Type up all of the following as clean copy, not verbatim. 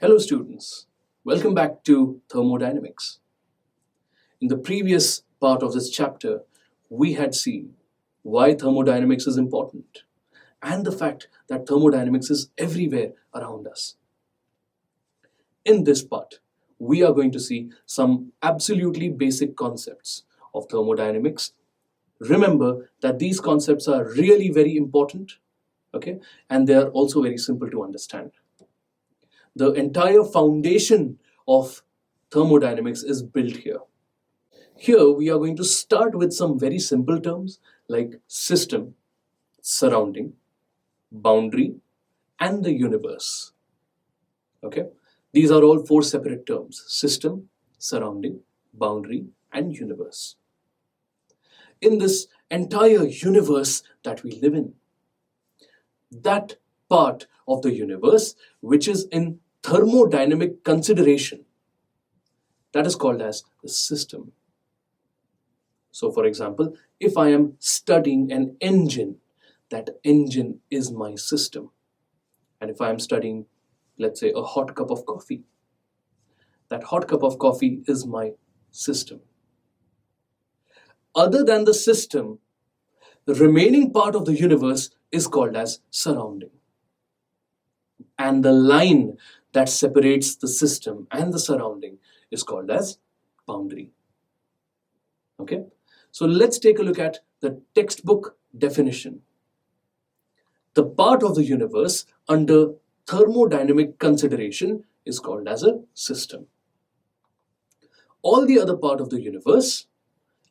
Hello students, welcome back to Thermodynamics. In the previous part of this chapter, we had seen why thermodynamics is important and the fact that thermodynamics is everywhere around us. In this part, we are going to see some absolutely basic concepts of thermodynamics. Remember that these concepts are really very important, okay, and they are also very simple to understand. The entire foundation of thermodynamics is built here. Here we are going to start with some very simple terms like system, surrounding, boundary, and the universe. Okay, these are all four separate terms: system, surrounding, boundary, and universe. In this entire universe that we live in, that part of the universe which is in thermodynamic consideration, that is called as the system. So for example, if I am studying an engine, that engine is my system. And if I am studying, let's say, a hot cup of coffee, that hot cup of coffee is my system. Other than the system, the remaining part of the universe is called as surrounding. And the line that separates the system and the surrounding is called as boundary. Okay, so let's take a look at the textbook definition. The part of the universe under thermodynamic consideration is called as a system. All the other part of the universe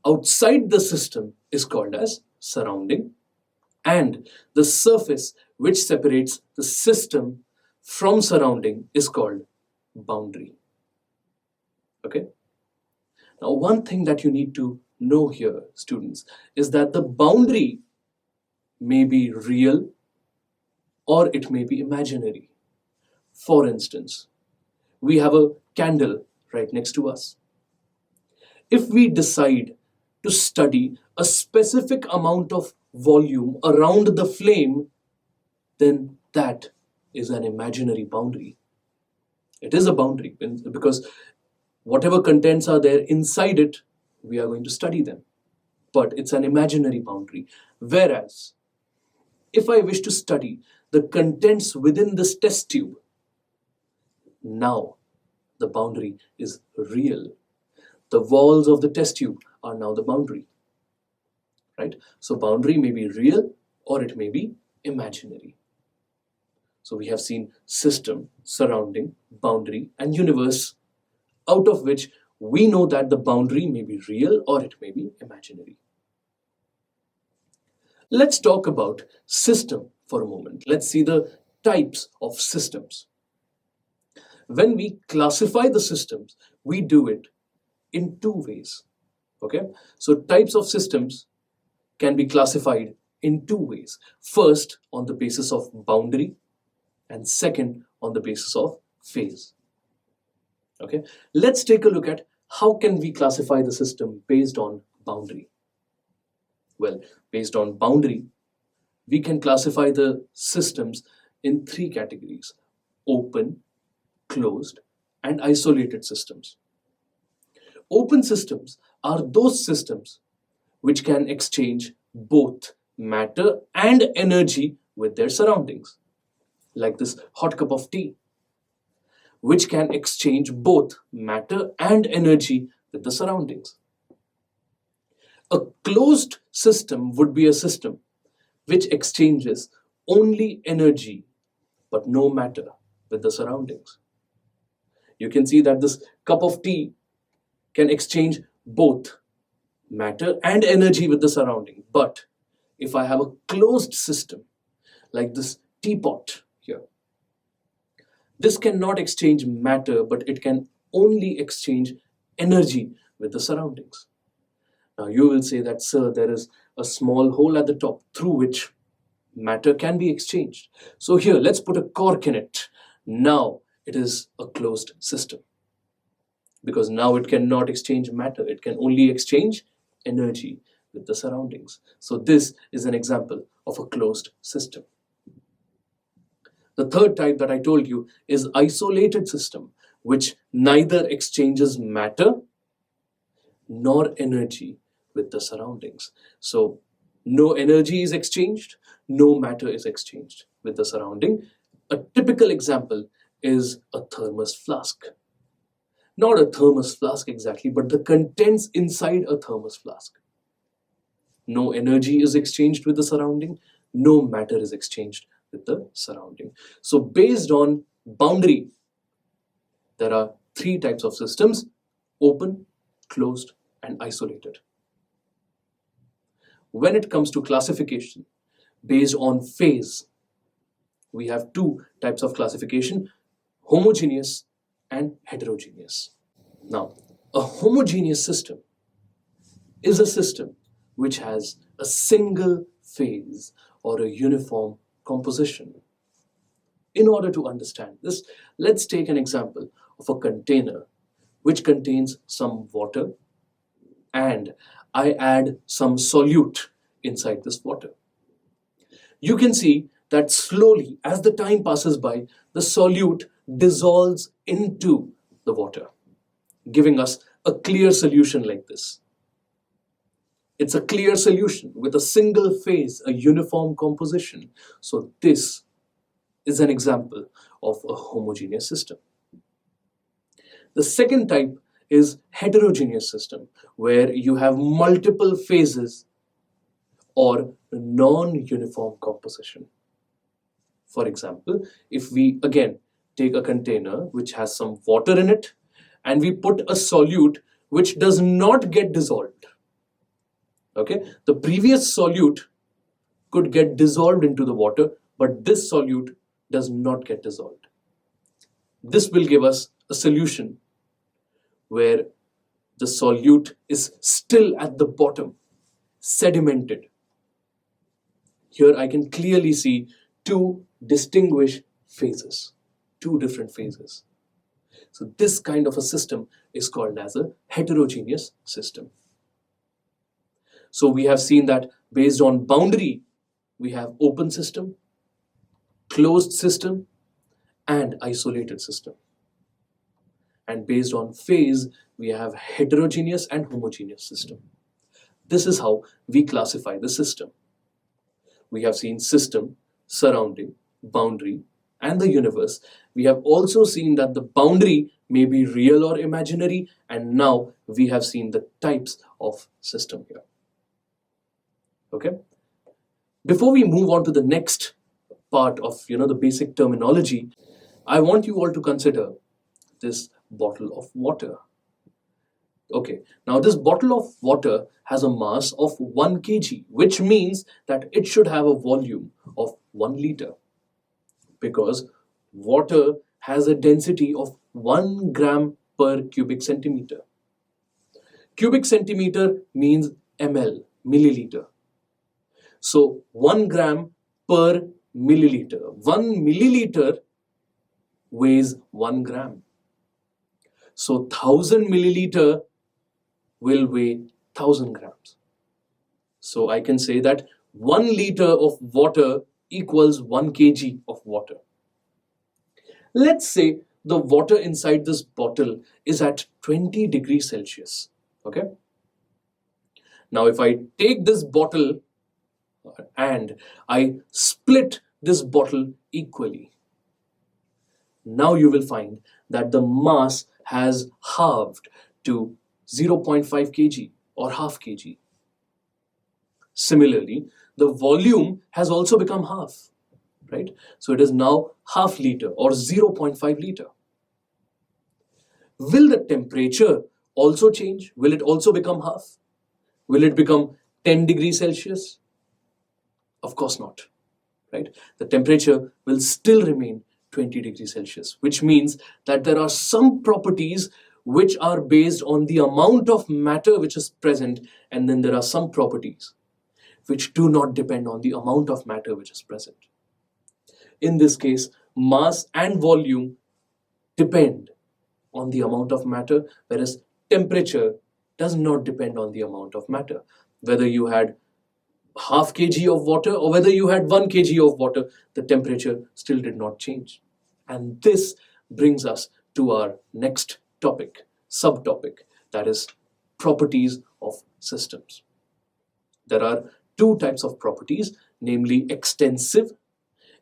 outside the system is called as surrounding, and the surface which separates the system from surrounding is called boundary. Okay? Now, one thing that you need to know here, students, is that the boundary may be real or it may be imaginary. For instance, we have a candle right next to us. If we decide to study a specific amount of volume around the flame, then that is an imaginary boundary. It is a boundary because whatever contents are there inside it, we are going to study them. But it's an imaginary boundary. Whereas, if I wish to study the contents within this test tube, now the boundary is real. The walls of the test tube are now the boundary. Right? So boundary may be real or it may be imaginary. So we have seen system, surrounding, boundary, and universe, out of which we know that the boundary may be real or it may be imaginary. Let's talk about system for a moment. Let's see the types of systems. When we classify the systems, we do it in two ways. Okay? So types of systems can be classified in two ways. First, on the basis of boundary, and second, on the basis of phase. Okay, let's take a look at how can we classify the system based on boundary. Well, based on boundary, we can classify the systems in three categories: open, closed, and isolated systems. Open systems are those systems which can exchange both matter and energy with their surroundings, like this hot cup of tea, which can exchange both matter and energy with the surroundings. A closed system would be a system which exchanges only energy but no matter with the surroundings. You can see that this cup of tea can exchange both matter and energy with the surrounding. But if I have a closed system like this teapot here, this cannot exchange matter, but it can only exchange energy with the surroundings. Now you will say that, sir, there is a small hole at the top through which matter can be exchanged. So here, let's put a cork in it. Now it is a closed system, because now it cannot exchange matter. It can only exchange energy with the surroundings. So this is an example of a closed system. The third type that I told you is isolated system, which neither exchanges matter nor energy with the surroundings. So no energy is exchanged, no matter is exchanged with the surrounding. A typical example is a thermos flask. Not a thermos flask exactly, but the contents inside a thermos flask. No energy is exchanged with the surrounding, no matter is exchanged with the surrounding. So based on boundary, there are three types of systems: open, closed, and isolated. When it comes to classification, based on phase, we have two types of classification: homogeneous and heterogeneous. Now, a homogeneous system is a system which has a single phase or a uniform composition. In order to understand this, let's take an example of a container which contains some water, and I add some solute inside this water. You can see that slowly, as the time passes by, the solute dissolves into the water, giving us a clear solution like this. It's a clear solution with a single phase, a uniform composition. So this is an example of a homogeneous system. The second type is heterogeneous system, where you have multiple phases or non-uniform composition. For example, if we again take a container which has some water in it and we put a solute which does not get dissolved. Okay, the previous solute could get dissolved into the water, but this solute does not get dissolved. This will give us a solution where the solute is still at the bottom, sedimented. Here I can clearly see two distinguished phases, two different phases. So this kind of a system is called as a heterogeneous system. So we have seen that based on boundary, we have open system, closed system, and isolated system. And based on phase, we have heterogeneous and homogeneous system. This is how we classify the system. We have seen system, surrounding, boundary, and the universe. We have also seen that the boundary may be real or imaginary, and now we have seen the types of system here. Okay? Before we move on to the next part of the basic terminology, I want you all to consider this bottle of water. Okay, now this bottle of water has a mass of 1 kg, which means that it should have a volume of 1 liter, because water has a density of 1 gram per cubic centimeter. Cubic centimeter means ml, milliliter. So 1 gram per milliliter. 1 milliliter weighs 1 gram. So 1000 milliliter will weigh 1000 grams. So I can say that 1 liter of water equals 1 kg of water. Let's say the water inside this bottle is at 20 degrees Celsius. Okay? Now if I take this bottle and I split this bottle equally, now you will find that the mass has halved to 0.5 kg or half kg. Similarly, the volume has also become half, right? So it is now half liter or 0.5 liter. Will the temperature also change? Will it also become half? Will it become 10 degrees Celsius? Of course not, right? The temperature will still remain 20 degrees Celsius, which means that there are some properties which are based on the amount of matter which is present, and then there are some properties which do not depend on the amount of matter which is present. In this case, mass and volume depend on the amount of matter, whereas temperature does not depend on the amount of matter. Whether you had half kg of water or whether you had 1 kg of water, the temperature still did not change. And this brings us to our next topic, subtopic, that is properties of systems. There are two types of properties, namely extensive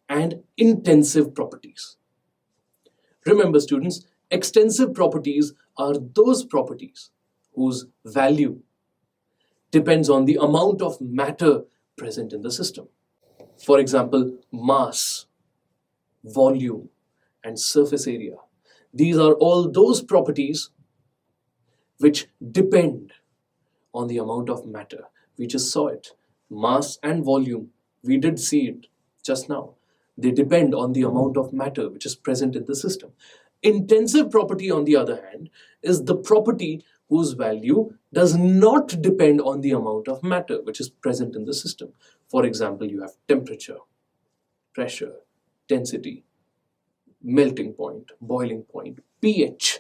and intensive properties. Remember, students, extensive properties are those properties whose value depends on the amount of matter present in the system. For example, mass, volume, and surface area. These are all those properties which depend on the amount of matter. We just saw it. Mass and volume, we did see it just now. They depend on the amount of matter which is present in the system. Intensive property, on the other hand, is the property whose value does not depend on the amount of matter which is present in the system. For example, you have temperature, pressure, density, melting point, boiling point, pH.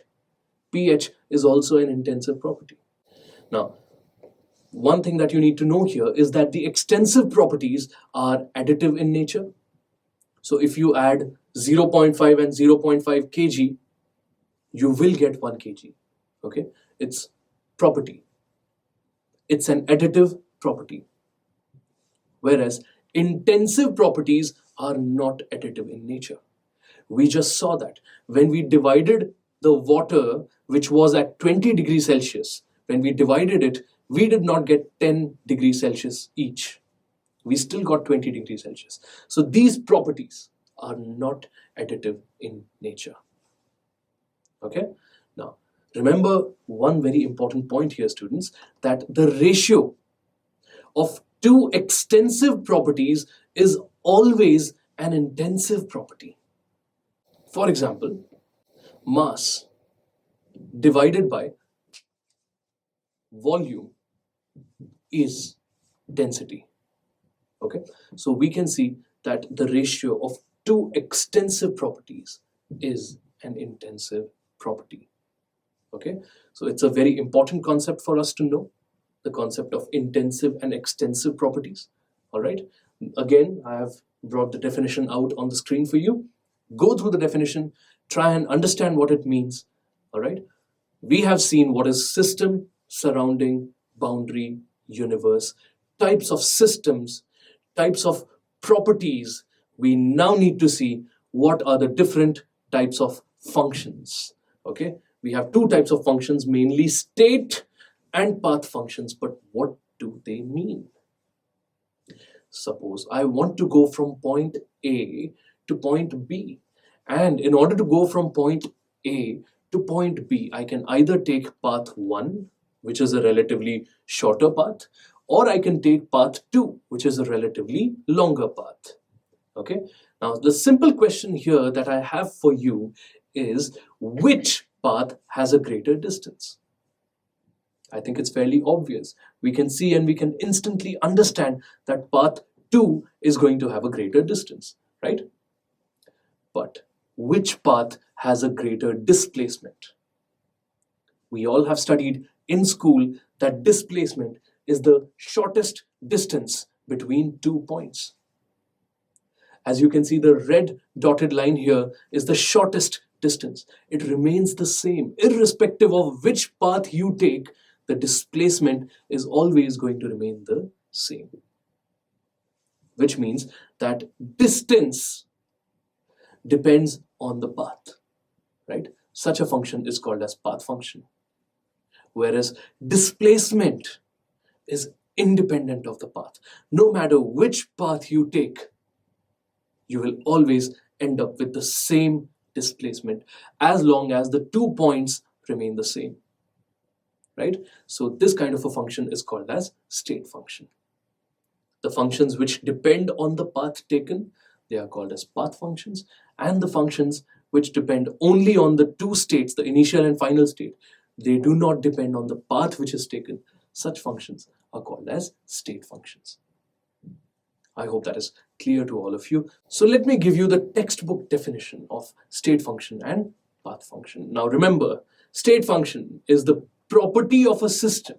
pH is also an intensive property. Now, one thing that you need to know here is that the extensive properties are additive in nature. So if you add 0.5 and 0.5 kg, you will get 1 kg. Okay? It's property. It's an additive property. Whereas intensive properties are not additive in nature. We just saw that when we divided the water which was at 20 degrees Celsius, when we divided it, we did not get 10 degrees Celsius each. We still got 20 degrees Celsius. So these properties are not additive in nature. Okay? Now, remember one very important point here, students, that the ratio of two extensive properties is always an intensive property. For example, mass divided by volume is density. Okay, so we can see that the ratio of two extensive properties is an intensive property. Okay, so it's a very important concept for us to know, the concept of intensive and extensive properties. All right, again, I have brought the definition out on the screen for you. Go through the definition, try and understand what it means. All right, we have seen what is system, surrounding, boundary, universe, types of systems, types of properties. We now need to see what are the different types of functions. Okay, we have two types of functions, mainly state and path functions, but what do they mean? Suppose I want to go from point A to point B, and in order to go from point A to point B, I can either take path 1, which is a relatively shorter path, or I can take path 2, which is a relatively longer path. Okay, now the simple question here that I have for you is, which path has a greater distance? I think it's fairly obvious. We can see and we can instantly understand that path 2 is going to have a greater distance, right? But which path has a greater displacement? We all have studied in school that displacement is the shortest distance between 2 points. As you can see, the red dotted line here is the shortest distance. It remains the same. Irrespective of which path you take, the displacement is always going to remain the same. Which means that distance depends on the path, right? Such a function is called as path function. Whereas displacement is independent of the path. No matter which path you take, you will always end up with the same displacement as long as the 2 points remain the same, right? So this kind of a function is called as state function. The functions which depend on the path taken, they are called as path functions, and the functions which depend only on the 2 states, the initial and final state, they do not depend on the path which is taken. Such functions are called as state functions. I hope that is clear to all of you. So let me give you the textbook definition of state function and path function. Now remember, state function is the property of a system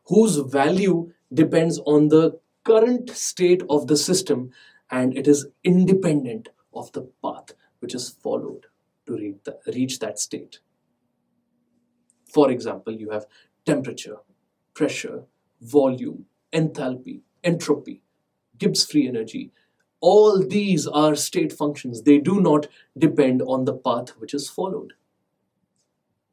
whose value depends on the current state of the system, and it is independent of the path which is followed to reach that state. For example, you have temperature, pressure, volume, enthalpy, entropy, Gibbs free energy. All these are state functions. They do not depend on the path which is followed.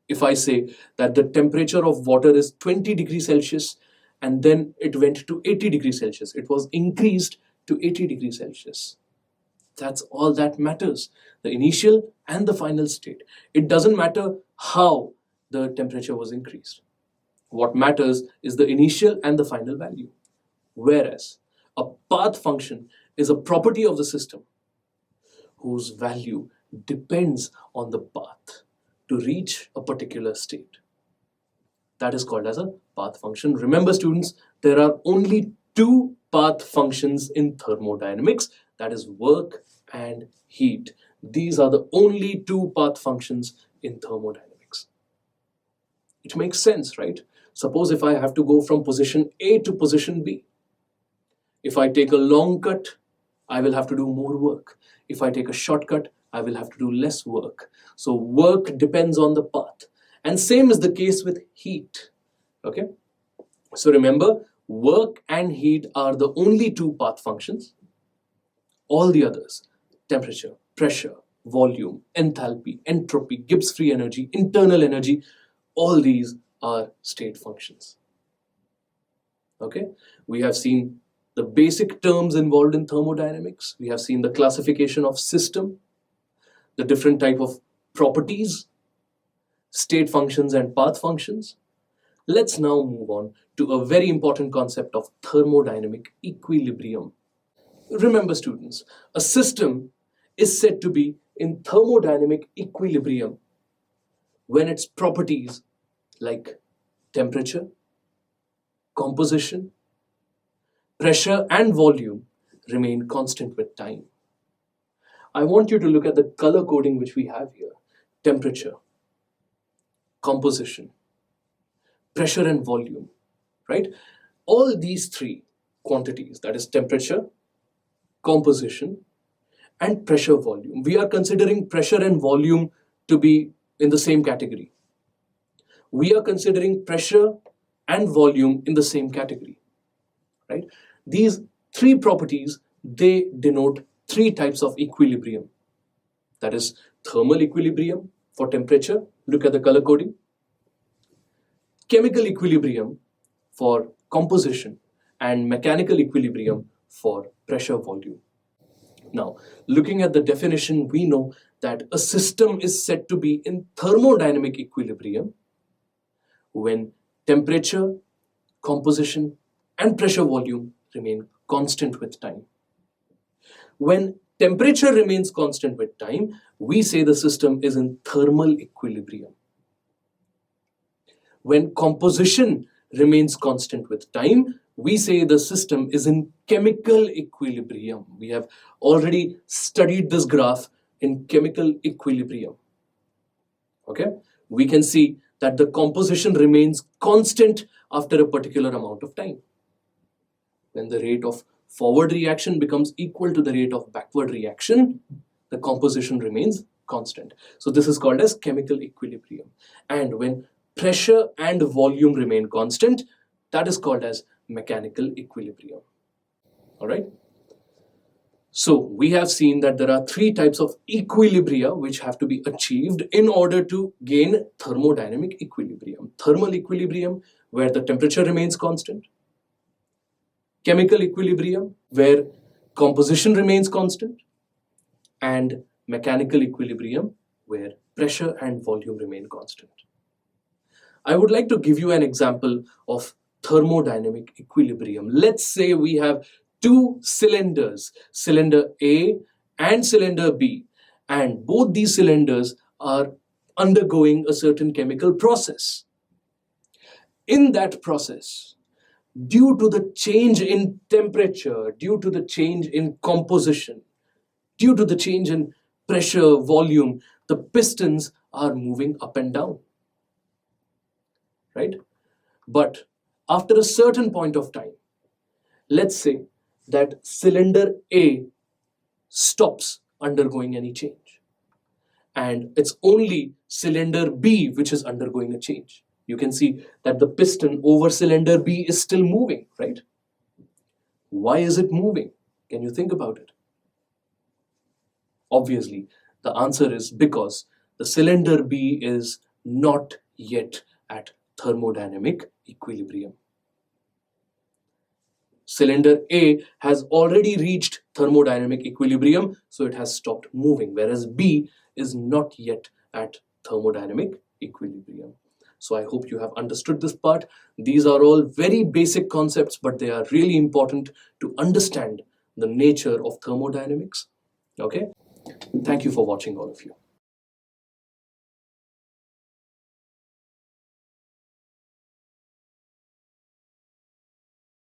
If I say that the temperature of water is 20 degrees Celsius and then it went to 80 degrees Celsius, it was increased to 80 degrees Celsius. That's all that matters, the initial and the final state. It doesn't matter how the temperature was increased. What matters is the initial and the final value. Whereas a path function is a property of the system whose value depends on the path to reach a particular state. That is called as a path function. Remember, students, there are only two path functions in thermodynamics, that is work and heat. These are the only two path functions in thermodynamics. It makes sense, right? Suppose if I have to go from position A to position B. If I take a long cut, I will have to do more work. If I take a shortcut, I will have to do less work. So work depends on the path. And same is the case with heat. Okay? So remember, work and heat are the only two path functions. All the others, temperature, pressure, volume, enthalpy, entropy, Gibbs free energy, internal energy, all these are state functions. Okay? We have seen the basic terms involved in thermodynamics. We have seen the classification of system, the different type of properties, state functions and path functions. Let's now move on to a very important concept of thermodynamic equilibrium. Remember, students, a system is said to be in thermodynamic equilibrium when its properties like temperature, composition, pressure and volume remain constant with time. I want you to look at the color coding which we have here. Temperature, composition, pressure and volume, right? All these three quantities, that is temperature, composition and pressure volume. We are considering pressure and volume to be in the same category. We are considering pressure and volume in the same category, right? These three properties, they denote three types of equilibrium. That is thermal equilibrium for temperature. Look at the color coding. Chemical equilibrium for composition and mechanical equilibrium for pressure volume. Now, looking at the definition, we know that a system is said to be in thermodynamic equilibrium when temperature, composition and pressure volume remain constant with time. When temperature remains constant with time, we say the system is in thermal equilibrium. When composition remains constant with time, we say the system is in chemical equilibrium. We have already studied this graph in chemical equilibrium. Okay? We can see that the composition remains constant after a particular amount of time. When the rate of forward reaction becomes equal to the rate of backward reaction, the composition remains constant. So this is called as chemical equilibrium. And when pressure and volume remain constant, that is called as mechanical equilibrium. All right? So we have seen that there are three types of equilibria which have to be achieved in order to gain thermodynamic equilibrium. Thermal equilibrium, where the temperature remains constant. Chemical equilibrium, where composition remains constant. And mechanical equilibrium, where pressure and volume remain constant. I would like to give you an example of thermodynamic equilibrium. Let's say we have two cylinders, cylinder A and cylinder B, and both these cylinders are undergoing a certain chemical process. In that process, due to the change in temperature, due to the change in composition, due to the change in pressure, volume, the pistons are moving up and down, right? But after a certain point of time, let's say that cylinder A stops undergoing any change, and it's only cylinder B which is undergoing a change. You can see that the piston over cylinder B is still moving, right? Why is it moving? Can you think about it? Obviously, the answer is because the cylinder B is not yet at thermodynamic equilibrium. Cylinder A has already reached thermodynamic equilibrium, so it has stopped moving, whereas B is not yet at thermodynamic equilibrium. So I hope you have understood this part. These are all very basic concepts, but they are really important to understand the nature of thermodynamics. Okay? Thank you for watching, all of you.